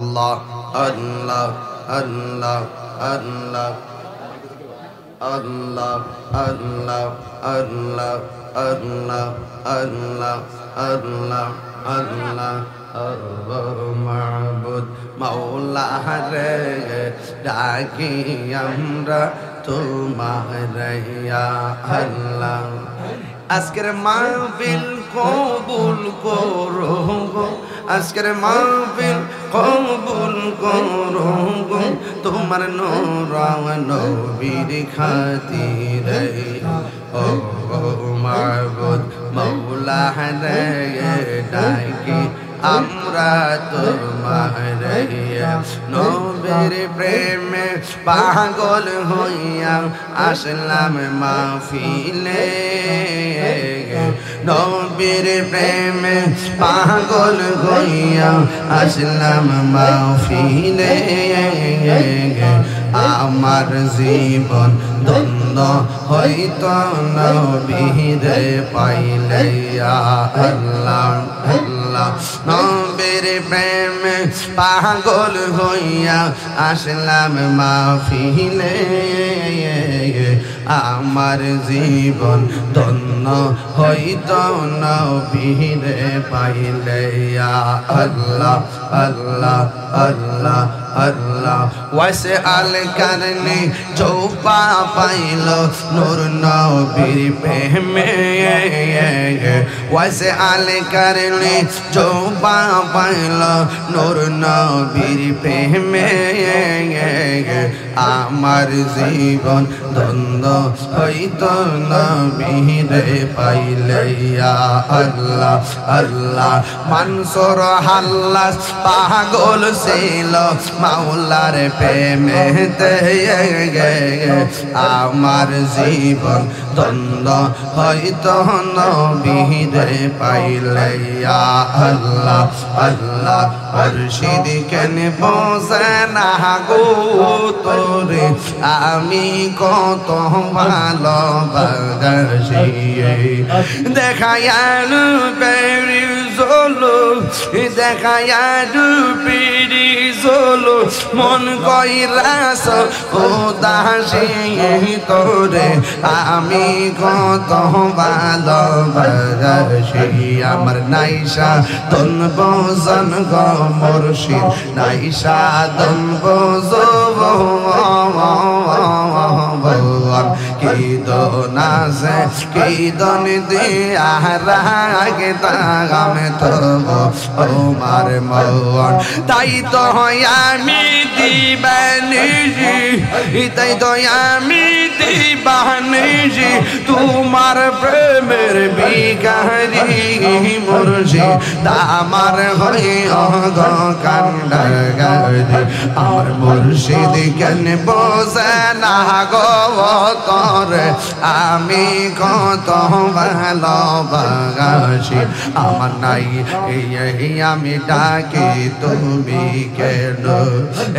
Allah, Allah, Allah, Allah, Allah, Allah, Allah, Allah, Allah, Allah, Allah, মাবুদ মাওলা রে ডাকি আমরা তোমারে ইয়া আল্লাহ। আজকের মাহফিল কবুল করো গো, আজকের মাহফিল কবুল করো গো, তোমার নূর নবীর খাতিরে ও মাবুদ মাওলা রে ডাকি আমরা তোমারে নবীর প্রেমে পাগল হইয়া আসলাম মাহফিলে, নবীর প্রেমে পাগল হইয়া আসলাম মাহফিলে। আমার জীবন ধন্য হইত নবীরে পাইলে আল্লাহ আল্লাহ। নবীর প্রেমে পাগল হইয়া আসলাম মাহফিলে, আমার জীবন ধন্য হইত নবীরে পাইলে আল্লাহ আল্লাহ আল্লাহ আল্লাহ। ওয়াসে আল কারনে চৌপা পাইল নূর নবীর প্রেমে, ওয়াসে আল কারনে চৌপা পাইল নূর নবীর প্রেমে, আমার জীবন ধন্য হইত নবীরে পাইলে আল্লাহ আল্লাহ। মানসুর হাল্লাস পাগল ছিল মাওলার প্রেমেতে, আমার জীবন ধন্য হইত নবীরে পাইলে আল্লাহ আল্লাহ। মুর্শিদ কেন বোঝে না গো তোরে আমি কত ভালোবাসি, দেখায়ালু পেরি জলো দেখায়ালু পেরি জলো মন কইরাস ও দাসী তোরে আমি কত ভালোবাসি। আমার নাইসা তন বোজন গো মুর্শিদ নাইসা তন বোজব কি দোনাসে কি দন দিয়া রাগে তাগামে তব ওমার মওয়ান। তাই তো আমি দিবানিজি, তাই তো আমি দিবানিজি তোমার প্রেমের বিকারি মুর্শিদ আমার হয়ে অগ কান্ডারি। আমার মুর্শিদ কেন বোঝে না গো তোরে আমি কত ভালোবাসি। আমার নাই এই আমি ডাকি তুমি কেন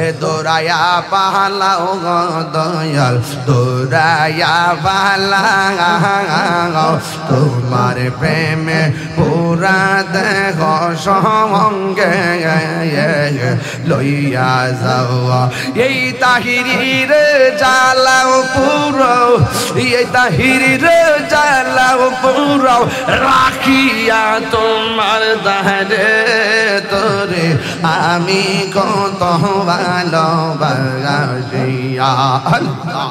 এ দৌড়ায়া পালাও গো দয়াল, দৌড়ায়া পালাও তোমার প্রেমে পুরা দেহ সঙ্গে লইয়া যাও। এই তাহিরির জ্বালাও পুরো, এই তাহিরির জ্বালাও পুরো রাখিয়া তোমার দারে তোরে আমি কত ভালোবাসি আল্লাহ।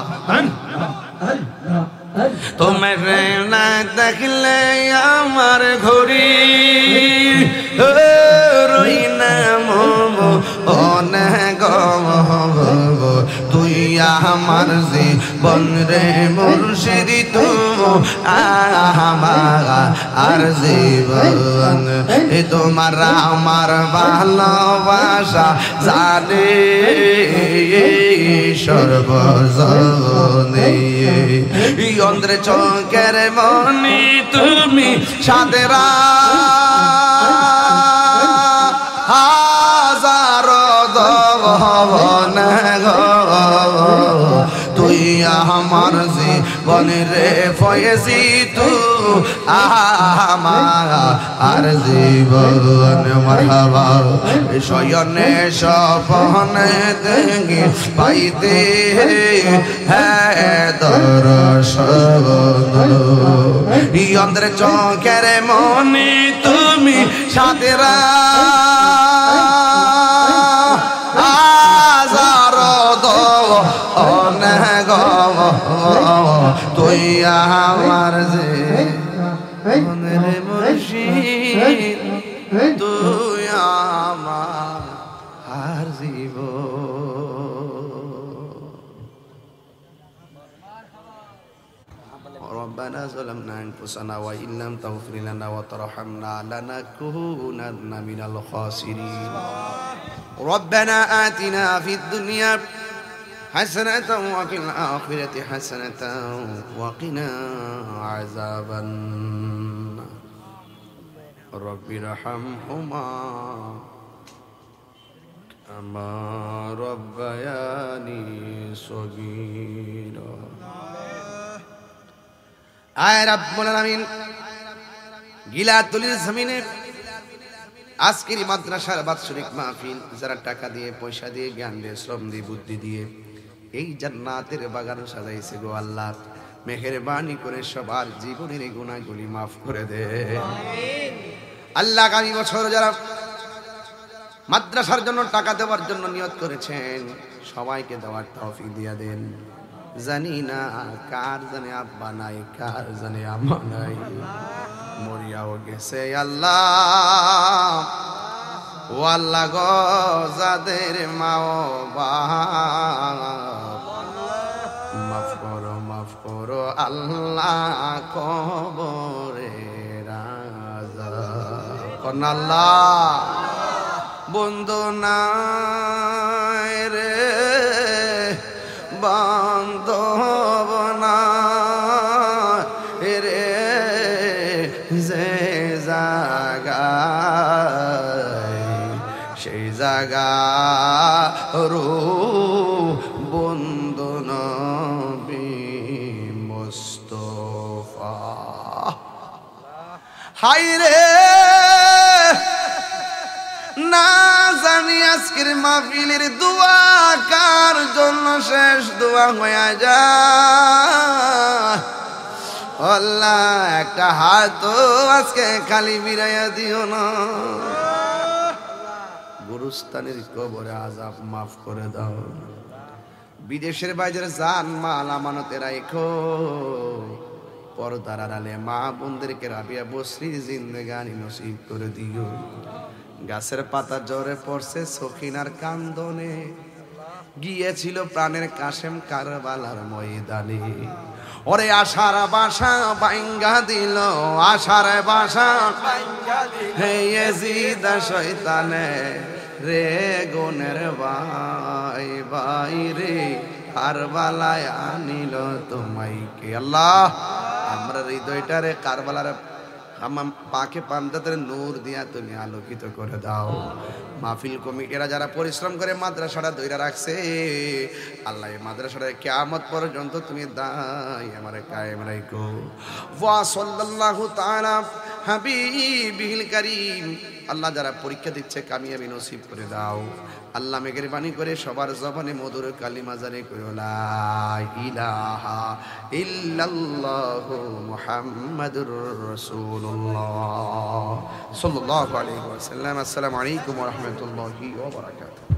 তোমার না দেখলে আমার ঘড়ি রই না অনেক তুই আমার জীবন রে মুর্শিদ তুমি আমার আর জীবন। এ তোমার আমার ভালোবাসা জানে সর্বজনে, অন্ধ্রে চোখের মনি তুমি সাদেরা হাজার দবন গো তুই আমার জীবন রে ফয়েজি তুই আমার জীবন মারহাবা শয়নে স্বপ্নে দেখি পাইতে হ্যাঁ দর্শন অন্তরে চোখের মনি তুমি সাথেরা তুই আমার যে মনের মুর্শিদ তুই আমার জীবন ربنا ظلمنا أنفسنا وإن لم تغفر لنا وترحمنا لنكونن من الخاسرين ربنا آتنا في الدنيا حسنة وفي الآخرة حسنة وقنا عذاب النار رب ارحمهما كما ربياني صغيرا আয় রাব্বুল আলামিন গিলাতুলির জমিনে আজকের মাদ্রাসার বাৎসরিক মাহফিল যারা টাকা দিয়ে পয়সা দিয়ে জ্ঞান দিয়ে শ্রম দিয়ে বুদ্ধি দিয়ে এই জান্নাতের বাগান সাজাইছে গো আল্লাহ মেহেরবানি করে সবার জীবনের গুনাহগুলি মাফ করে দে আমিন আল্লাহ আগামী বছর যারা মাদ্রাসার জন্য টাকা দেওয়ার জন্য নিয়ত করেছেন সবাইকে দেওয়ার তৌফিক দিয়া দেন জানি না কার জানে আব্বা নাই কার জানে আম্মা নাই মরিয়াও গেছে আল্লাহ ও আল্লাহ গো যাদের মা ও বাপ মাফ করো আল্লাহ কবরে রাজা কোন আল্লাহ বন্ধু নাই রে বান্ধব নাই রে যে জায়গায় সেই জায়গা রু বন্ধু নবী মুস্তাফা হায় রে না জানি আজকের মাহফিলের দোয়া কার জন্য শেষ দোয়া হয়ে যায় আল্লাহ একটা হাত আজকে খালি বিরাইয়া দিও না গুরুস্থানের কবরে আযাব মাফ করে দাও বিদেশের বাইরের জান মাল আমানতে রাখো পর্দার আড়ালে মা বোনদেরকে রাবিয়া বসরির জিন্দেগানি নসিব করে দিও গাছের পাতা জ্বরে পড়ছে সখিনার কান্দনে গিয়েছিল প্রাণের কাশেম কারবালার ময়দানে ওরে আশার বাসা ভাঙ্গা দিল আশার বাসা ভাঙ্গা দিল হে ইয়াজিদ শয়তানে রে গুনের ভাই ভাই রে কারবালায় আনিল তোমাইকে আল্লাহ আমরা হৃদয়টারে কারবালার পাকে পান্তাদের নূর দিয়া তুমি আলোকিত করে দাও মাহফিল কমিটিরা যারা পরিশ্রম করে মাদ্রাসাটা ধইরা রাখছে আল্লাহ এই মাদ্রাসাটা কিয়ামত পর্যন্ত তুমি দাই আমারে কায়েম রাখো ওয়া সাল্লাল্লাহু তাআলা হাবিবিল কারীম আল্লাহ যারা পরীক্ষা দিচ্ছে কামিয়াবি নসিব করে দাও আল্লাহ মেহেরবানি করে সবার জবানে মধুর কালিমা জারি করো লা ইলাহা ইল্লাল্লাহু মুহাম্মাদুর রাসূলুল্লাহ সাল্লাল্লাহু আলাইহি ওয়াসাল্লাম আসসালামু আলাইকুম ওয়া রাহমাতুল্লাহি ওয়া বারাকাতুহু।